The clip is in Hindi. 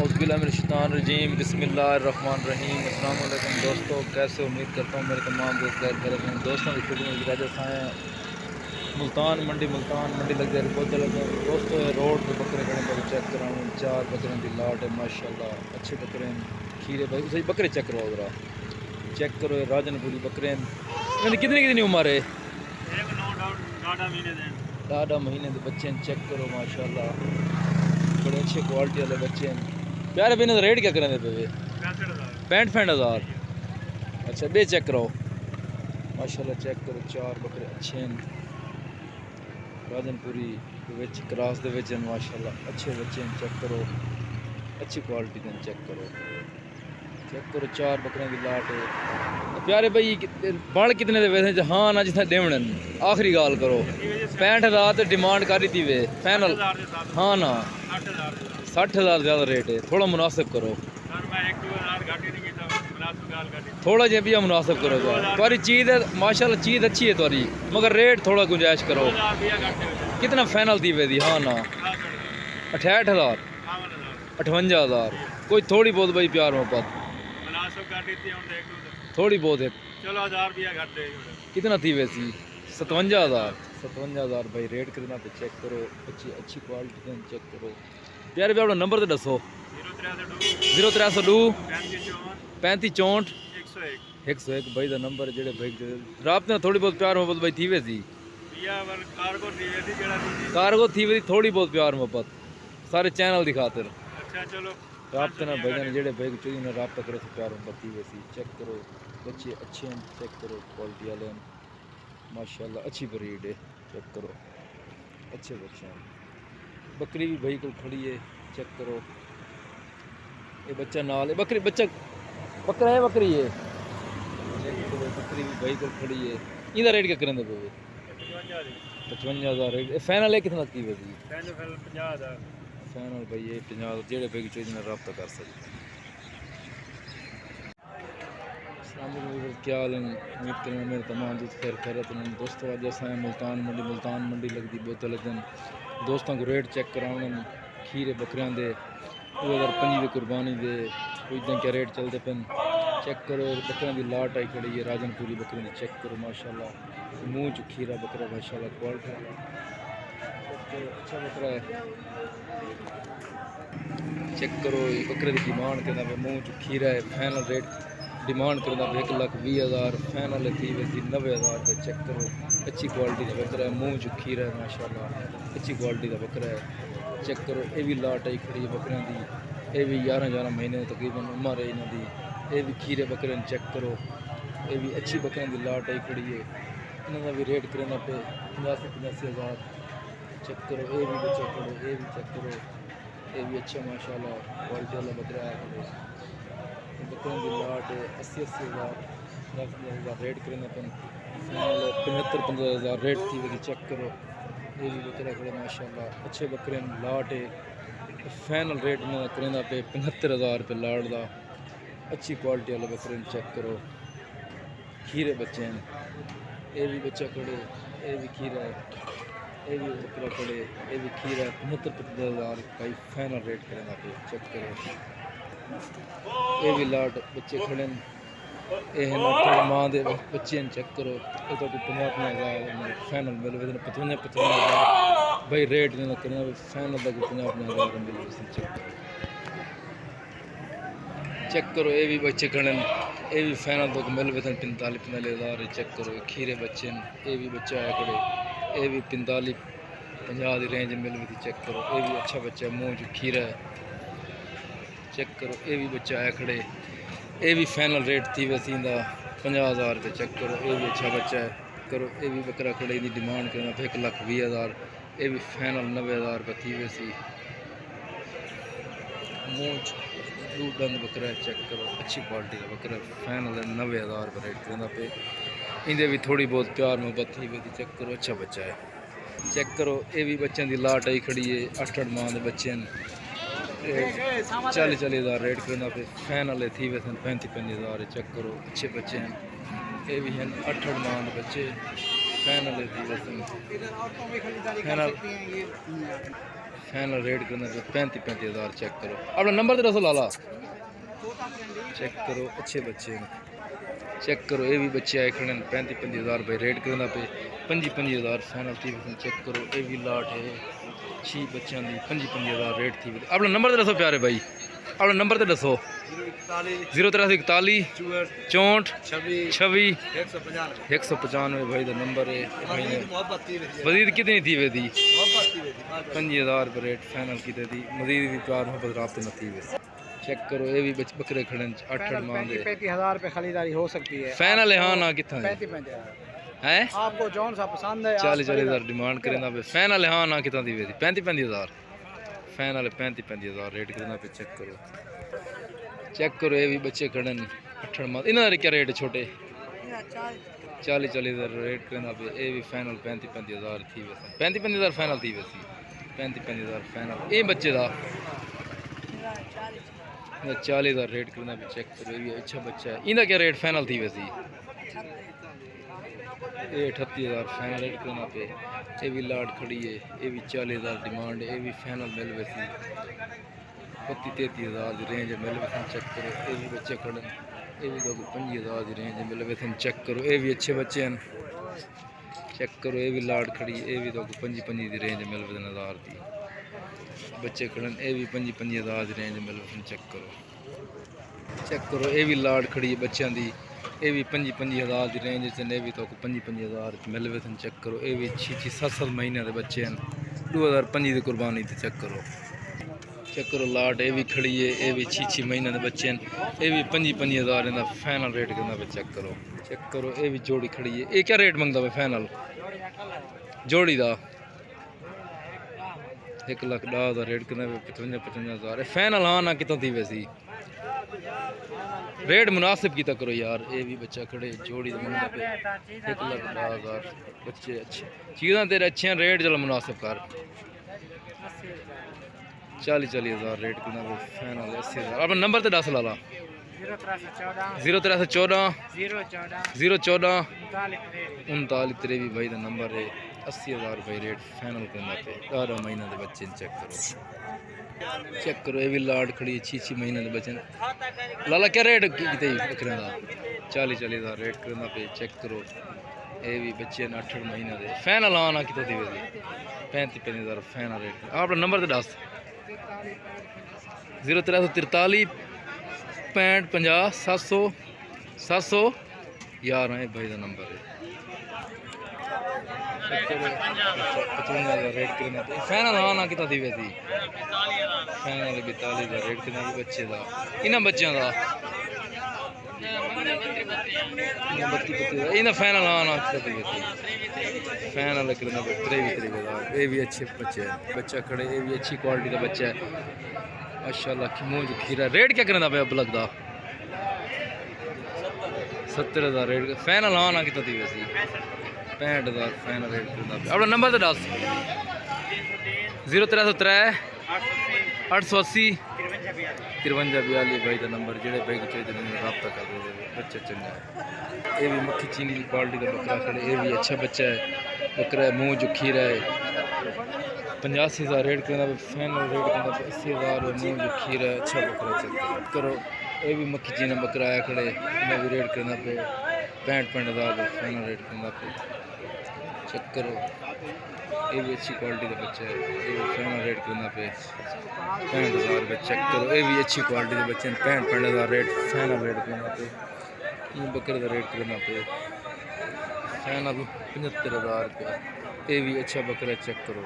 औज़ुबिल्लाहिमिनश्शैतानिर्रजीम बिस्मिल्लाहिर्रहमानिर्रहीम। अस्सलाम वालेकुम दोस्तों, कैसे उम्मीद करता हूँ मेरे तमाम दोस्त खैर खैरियत में। दोस्तों की खिदमत में राजस्थान है मुल्तान मंडी लग जाए बहुत लगे दोस्तों। ये रोड पे बकरे खड़े पर चेक कराऊँ, 4 बकरे की लाट है माशाल्लाह, अच्छे बकरे हैं। खीरे भाई उसे बकरे चेक करो जरा, चेक करो ये राजनपुरी बकरे हैं। इन्हें कितनी उम्र है? 8 महीने के बच्चे हैं, चेक करो माशाल्लाह, बड़े अच्छे क्वालिटी वाले बच्चे हैं प्यारे। भी रेट क्या करें पे? 65,000। अच्छा बे चेक करो माशाल्लाह, चेक करो 4 बकरे अच्छे हैं राजनपुरी क्रॉस दे विच माशाल्लाह, अच्छे बच्चे हैं। चेक करो अच्छी क्वालिटी के, चेक करो 4 बकरे की लाट है प्यारे भाई। बण कितने दे वैसे? हाँ ना जितना देवन आखिरी गाल करो। 65,000 तो डिमांड करी थी वे फाइनल। हाँ ना 60,000 ज़्यादा रेट है, थोड़ा मुनासिब करो, थोड़ा जहा भी मुनासिब करो। तुम्हारी चीज़ है माशाल्लाह, चीज़ अच्छी है तुम्हारी, मगर रेट थोड़ा गुंजाइश करो। कितना फाइनल थी वे? हाँ ना 68,000 58,000। कोई थोड़ी बहुत भाई प्यार मोहब्बत थोड़ी बहुत है। कितना थी वैसी? 57,000 भाई रेट करना पे चेक करो, अच्छी क्वालिटी चेक करो प्यारे। भी अपना नंबर तो दसो। 0302 35 64 101 भाई का नंबर है। जेडे भाई राबते थोड़ी बहुत प्यार मोहब्बत भाई थी वैसी, कार्गो थी वैसी थोड़ी बहुत प्यार मोहब्बत सारे चैनल की खातिर। राबते ना भाई जेडे भाई चाहिए ना राबता करो तो प्यार मोहब्बत थी वैसी। चेक करो बच्चे अच्छे हैं, चेक करो क्वालिटी वाले हैं माशाल्लाह, अच्छी ब्रीड है। चेक करो अच्छे बच्चे हैं। बकरी भी भाई को खड़ी है, चेक करो ये बच्चा नाल है, बकरा है बकरी है। चेक करो बकरी भी भाई को खड़ी है। इनका रेट क्या करें? 55,000 रेट फाइनल है। कितना की वैसी? फाइनल भाई ये 50 जेडे भाई चाहिए रब्ता कर सकते। क्या हाल है? उम्मीद करें मेरे तमाम दोस्त खैर खैरियत में। दोस्तों अज अस मुल्तान मंडी लगती बोतल लगन दोस्तों को रेट चेक कराने खीरे बकरियां दे 2025 की कुर्बानी दे इदा क्या रेट चलते पे। चेक करो बकरियां की लाट आई खड़ी है राजनपुरी बकरियां की। चेक करो माशाल्लाह, मुँह च खीरा बकरा माशाल्लाह क्वालिटी अच्छा बकरा है। चेक करो बकरे की डिमांड करना पे, मुँह च खीरा है। फाइनल रेट डिमांड करना पे 1,20,000, फाइनल थी वैसी 90,000 रुपये। चेक करो अच्छी क्वालिटी का बकरा है, मुँह च खीरा है माशाल्लाह, अच्छी क्वालिटी का बकरा है। चेक करो ये भी लाट आई खड़ी है बकरियां की, ये भी 11 महीने तकरीबन उम्र है इन्हों की। ये भी खीरे बकरे चेक करो, ये भी अच्छी बकरियां की लाट आई खड़ी है। इन्हों का भी रेट करना पे 85,000। चेक करो ये भी बच्चा करो, ये भी चेक करो, ये भी अच्छा माशाल्लाह क्वालिटी वाला बकरा है। बकरों की लाट 80,000 90,000 रेट करना पे। 75,000 रेट थी वही। चेक करो ये भी बकरा खड़े माशाल्लाह, अच्छे बकरे लाट है। फाइनल रेट में करना पे 75,000 रुपये लाट का, अच्छी क्वालिटी वाले बकरे चेक करो। खीरे बच्चे हैं, ये भी बच्चा खड़े, ये भी खीरा है, ये भी बकरा खड़े, ये भी खीरा है। 75,000 भाई फाइनल रेट करना पे। चेक करो ये भी लाट बच्चे खड़े हैं, ये माँ के बच्चे हैं। चेक करो ये तो 50,000 फाइनल मिल 55,000 भाई रेट नहीं करना फाइनल तक 50,000 मिल। चेक करो ये भी बच्चे खड़े हैं, ये भी फाइनल तक मिल 45,000। चेक करो खीरे बच्चे हैं, ये भी बच्चा है खड़े, ये भी 45-50 की रेंज मिल भी। चेक करो ये भी अच्छा बच्चा है, मुँह च खीरा है। चेक करो ये भी बच्चा है खड़े, ये भी फाइनल रेट थी वैसी 50,000 रुपये। चेक करो ये भी अच्छा बच्चा है। करो ये भी बकरा खड़े की डिमांड करना 1,20,000, ये भी फाइनल 90,000 रुपये थी वैसी। मुँह बंद बकरा है। चेक करो अच्छी क्वालिटी का बकरा फाइनल 90,000 रुपये रेट करना पे। इन्हें भी थोड़ी बहुत प्यार मोहब्बत थी वैसी। चेक करो अच्छा बच्चा है। चेक करो ये भी बच्चों की लाट आई खड़ी है, 8 माह के बच्चे हैं। 40,000 रेट करना पे। फाइनल थी वैसे 35,000। चेक करो अच्छे बच्चे हैं, ये भी हैं 8 माह के बच्चे। फाइनल थी वैसे फाइनल रेट करना पे 35-35 हज़ार। चेक करो अपना नंबर तो दसो लाला। चेक करो अच्छे बच्चे हैं। चेक करो ये भी बच्चे आए खड़े 35-35 हज़ार रुपये रेट करना पे 25-25 हज़ार फाइनल थी। चेक करो ये भी लाट है 6 बच्चों की 25-25 हज़ार रेट थी। अपना नंबर तो दसो प्यारे भाई, अपना नंबर तो दसो। 04341 64 26 195 भाई का नंबर है। मजीद कितनी थी वे दी 5000 रुपये रेट फाइनल की थी। मजीद भी प्यार मोहब्बत रात न थी वे। चेक करो ये भी बकरे खड़े 8 माह दे 35,000 रुपये खरीदारी हो सकती है। फाइनल है हाँ ना कितना है 35,000 हैं आपको जौन सा पसंद है 40 हज़ार डिमांड करें पे फाइनल है हाँ ना कितना दी वे 35-35 हज़ार फाइनल 35-35 हज़ार रेट करना पे। चेक करो ये भी बच्चे खड़े 8 माह इन्होंने क्या रेट छोटे 40 हज़ार रेट करना पे। ये भी फाइनल 35-35 हज़ार थी वैसे 35-35 हज़ार फाइनल थी वैसे 35-35 हज़ार फाइनल। ये बच्चे का 40 हज़ार रेट करना पे। चेक करो ये भी अच्छा बच्चा है। इनका क्या रेट फाइनल थी वैसे ये 38 हज़ार फाइनल रेट करना पे। ये भी लाट खड़ी है ये भी 40 हज़ार डिमांड है। ये भी फाइनल मिल वैसी 32-33 हज़ार की रेंज मिल वैसे। चेक करो ये भी बच्चे खड़े ये भी 25 हज़ार की रेंज मिल वैसे। चेक करो ये भी अच्छे बच्चे हैं। चेक करो ये भी लाट खड़ी ये भी 25-25 की रेंज मिल वैसे हज़ार की बच्चे खड़े ये भी 25-25 हज़ार की रेंज मिल वैसे। चेक करो ये भी लाट खड़ी है बच्चों की ये भी 25-25 हज़ार की रेंज से भी 25-25 हज़ार मिल वैसे। चेक करो ये भी 6-7 महीने के बच्चे हैं 2005 की कुर्बानी थे। चेक करो लाट ये भी खड़ी है ये भी 6 महीने के बच्चे हैं ये भी 25-25 हज़ार का फाइनल रेट करना पे। चेक करो ये भी जोड़ी खड़ी है। ये क्या रेट मंगता है फाइनल जोड़ी का 1,10,000 रेट करना पे 55-55 हज़ार फाइनल हाँ ना कितना थी वैसी रेट मुनासिब की करो यार। ये भी बच्चा खड़े जोड़ी मंगता पे 1,10,000 बच्चे अच्छे चीज़ें तेरे अच्छे हैं रेट चलो मुनासिब कर 40 हज़ार रेट करना पे फाइनल 80 हज़ार। अपना नंबर तो दस लाला 04314 014 39 भी भाई का नंबर है 80 हज़ार रुपये रेट फाइनल करना पे 12 महीने के बच्चे। चेक करो ये भी लाट खड़ी 6 महीने के बच्चे लाला क्या रेट कितने बकरे का 40 हज़ार रेट करना पे। चेक करो ये भी बच्चे 8 महीने के फाइनल आना कितना थी वैसे 35-35 हज़ार फाइनल रेट। अपना नंबर तो दस 04343 65 50 700 11 है भाई का नंबर है। 55 हज़ार रेट करना पे फाइनल हाँ ना कितना थी वैसी फाइनल 42 हज़ार रेट करना पे बच्चे का इन्होंने बच्चों का 32 इन्हें फाइनल हाँ ना कितना थी वैसी फाइनल करना पे 23 हज़ार। ये भी अच्छे बच्चे हैं बच्चा खड़े ये भी अच्छी क्वालिटी का बच्चा है माशाल्लाह की मुँह जो खीरा रेट क्या करना पे अब लगता 70 हज़ार रेट फाइनल हाँ ना कितना थी वैसी 65 हज़ार फाइनल रेट करना पे। अपना नंबर तो दस 04303 880 5342 भाई का नंबर जेड़े भाई को चाहिए रब्ता कर दे बच्चा चंगा है। ये भी मक्खी चीनी की क्वालिटी का बकरा खड़े ये भी अच्छा बच्चा है बकरा है मुँह जो खीरा है 85 हज़ार रेट करना पे फाइनल रेट करना पे 80 हज़ार मुँह जो खीरा है अच्छा बकरा। चेक करो ये भी मक्खी चीनी बकरा आया खड़े इन्हें भी रेट करना पे 65 हज़ार फाइनल रेट करना पे। चेक करो ये भी अच्छी क्वालिटी का बच्चा है ये भी फाइनल रेट करना पे 65 हज़ार रुपये। चेक करो ये भी अच्छी क्वालिटी के बच्चे हैं 65 हज़ार रेट फाइनल रेट करना पे। ये बकरे का रेट करना पे फाइनल 75 हज़ार रुपये। ये भी अच्छा बकरा चेक करो।